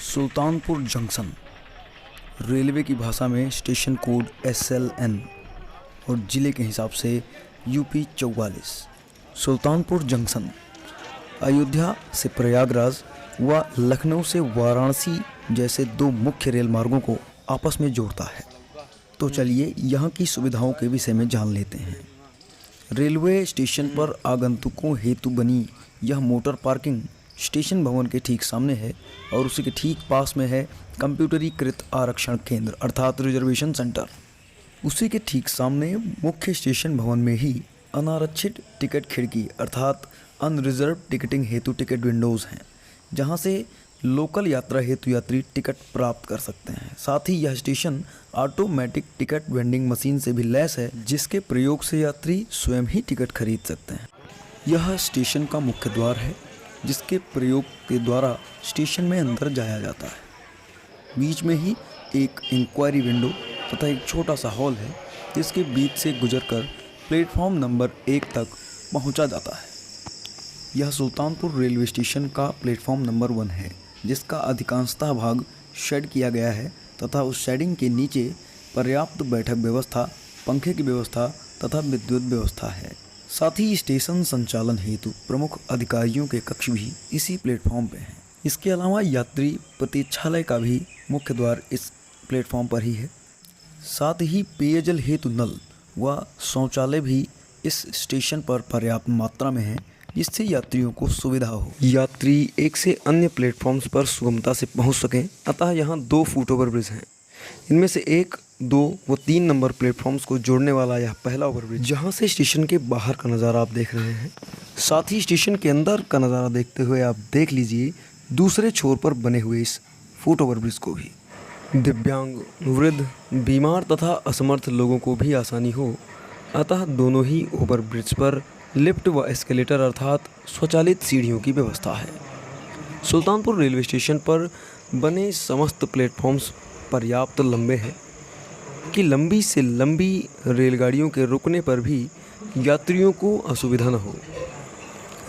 Sultanpur junction railway की भाषा में स्टेशन कोड SLN और ज़िले के हिसाब से UP 44। सुल्तानपुर जंक्शन अयोध्या से प्रयागराज व लखनऊ से वाराणसी जैसे दो मुख्य रेल मार्गों को आपस में जोड़ता है। तो चलिए यहाँ की सुविधाओं के विषय में जान लेते हैं। रेलवे स्टेशन पर आगंतुकों हेतु बनी यह मोटर पार्किंग स्टेशन भवन के ठीक सामने है और उसी के ठीक पास में है कंप्यूटरीकृत आरक्षण केंद्र अर्थात रिजर्वेशन सेंटर। उसी के ठीक सामने मुख्य स्टेशन भवन में ही अनारक्षित टिकट खिड़की अर्थात अनरिजर्व टिकटिंग हेतु टिकट विंडोज़ हैं, जहां से लोकल यात्रा हेतु यात्री टिकट प्राप्त कर सकते हैं। साथ ही यह station automatic ticket vending machine से भी लैस है, जिसके प्रयोग से यात्री स्वयं ही टिकट खरीद सकते हैं। यह स्टेशन का मुख्य द्वार है, जिसके प्रयोग के द्वारा स्टेशन में अंदर जाया जाता है। बीच में ही एक इंक्वायरी विंडो तथा एक छोटा सा हॉल है, जिसके बीच से गुजरकर प्लेटफॉर्म नंबर 1 तक पहुंचा जाता है। यह सुल्तानपुर रेलवे स्टेशन का प्लेटफॉर्म नंबर 1 है, जिसका अधिकांशतः भाग शेड किया गया है तथा उस शेडिंग के नीचे पर्याप्त बैठक व्यवस्था, पंखे की व्यवस्था तथा विद्युत व्यवस्था है। साथ ही स्टेशन संचालन हेतु प्रमुख अधिकारियों के कक्ष भी इसी प्लेटफॉर्म पे हैं। इसके अलावा यात्री प्रतीक्षालय का भी मुख्य द्वार इस प्लेटफॉर्म पर ही है। साथ ही पेयजल हेतु नल व शौचालय भी इस स्टेशन पर पर्याप्त मात्रा में है, जिससे यात्रियों को सुविधा हो। यात्री एक से अन्य प्लेटफॉर्म्स पर सुगमता से पहुंच सकें, अतः यहाँ 2 फुट ओवर ब्रिज हैं। इनमें से 1, 2 व 3 नंबर प्लेटफॉर्म्स को जोड़ने वाला यह पहला ओवरब्रिज, जहाँ से स्टेशन के बाहर का नज़ारा आप देख रहे हैं। साथ ही स्टेशन के अंदर का नज़ारा देखते हुए आप देख लीजिए दूसरे छोर पर बने हुए इस फुट ओवरब्रिज को भी। दिव्यांग, वृद्ध, बीमार तथा असमर्थ लोगों को भी आसानी हो, अतः दोनों ही ओवरब्रिज पर लिफ्ट व एस्केलेटर अर्थात स्वचालित सीढ़ियों की व्यवस्था है। सुल्तानपुर रेलवे स्टेशन पर बने समस्त प्लेटफॉर्म्स पर्याप्त लंबे हैं कि लंबी से लंबी रेलगाड़ियों के रुकने पर भी यात्रियों को असुविधा न हो।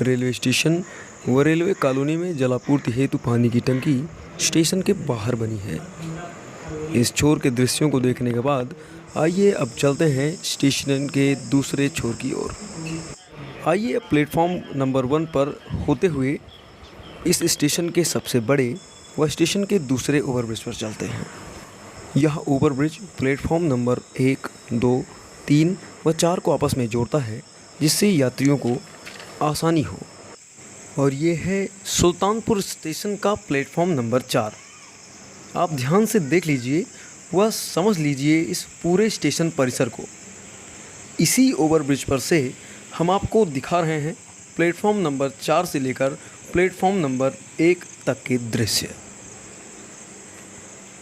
रेलवे स्टेशन व रेलवे कॉलोनी में जलापूर्ति हेतु पानी की टंकी स्टेशन के बाहर बनी है। इस छोर के दृश्यों को देखने के बाद आइए अब चलते हैं स्टेशन के दूसरे छोर की ओर। आइए अब प्लेटफॉर्म नंबर 1 पर होते हुए इस स्टेशन के सबसे बड़े व स्टेशन के दूसरे ओवरब्रिज पर चलते हैं। यह ओवरब्रिज प्लेटफॉर्म नंबर 1, 2, 3 व 4 को आपस में जोड़ता है, जिससे यात्रियों को आसानी हो। और ये है सुल्तानपुर स्टेशन का प्लेटफॉर्म नंबर 4। आप ध्यान से देख लीजिए व समझ लीजिए इस पूरे स्टेशन परिसर को। इसी ओवरब्रिज पर से हम आपको दिखा रहे हैं प्लेटफॉर्म नंबर 4 से लेकर प्लेटफॉर्म नंबर 1 तक के दृश्य।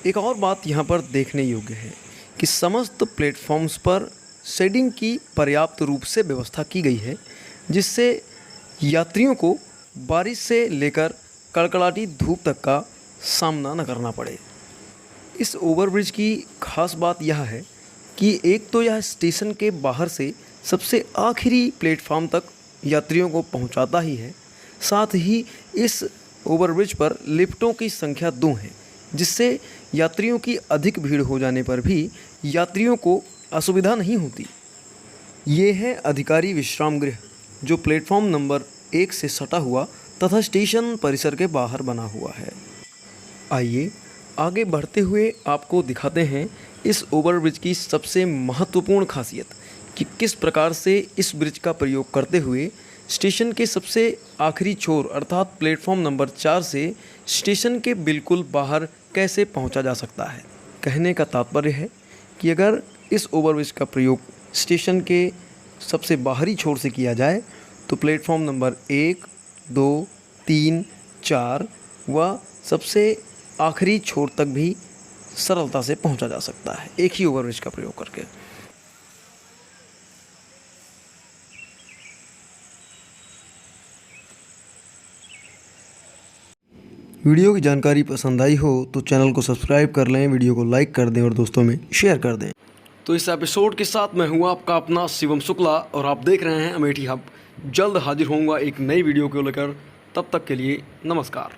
एक और बात यहाँ पर देखने योग्य है कि समस्त प्लेटफॉर्म्स पर शेडिंग की पर्याप्त रूप से व्यवस्था की गई है, जिससे यात्रियों को बारिश से लेकर कड़कड़ाती धूप तक का सामना न करना पड़े। इस ओवरब्रिज की खास बात यह है कि एक तो यह स्टेशन के बाहर से सबसे आखिरी प्लेटफॉर्म तक यात्रियों को पहुंचाता ही है, साथ ही इस ओवरब्रिज पर लिफ्टों की संख्या 2 है, जिससे यात्रियों की अधिक भीड़ हो जाने पर भी यात्रियों को असुविधा नहीं होती। ये है अधिकारी विश्राम गृह, जो प्लेटफॉर्म नंबर 1 से सटा हुआ तथा स्टेशन परिसर के बाहर बना हुआ है। आइए आगे बढ़ते हुए आपको दिखाते हैं इस ओवरब्रिज की सबसे महत्वपूर्ण खासियत कि किस प्रकार से इस ब्रिज का प्रयोग करते हुए स्टेशन के सबसे आखिरी छोर अर्थात प्लेटफॉर्म नंबर 4 से स्टेशन के बिल्कुल बाहर कैसे पहुंचा जा सकता है। कहने का तात्पर्य है कि अगर इस ओवरब्रिज का प्रयोग स्टेशन के सबसे बाहरी छोर से किया जाए तो प्लेटफॉर्म नंबर 1, 2, 3, 4 व सबसे आखिरी छोर तक भी सरलता से पहुंचा जा सकता है एक ही ओवरब्रिज का प्रयोग करके। वीडियो की जानकारी पसंद आई हो तो चैनल को सब्सक्राइब कर लें, वीडियो को लाइक कर दें और दोस्तों में शेयर कर दें। तो इस एपिसोड के साथ मैं हूँ आपका अपना शिवम शुक्ला और आप देख रहे हैं अमेठी हब। जल्द हाजिर होऊंगा एक नई वीडियो को लेकर, तब तक के लिए नमस्कार।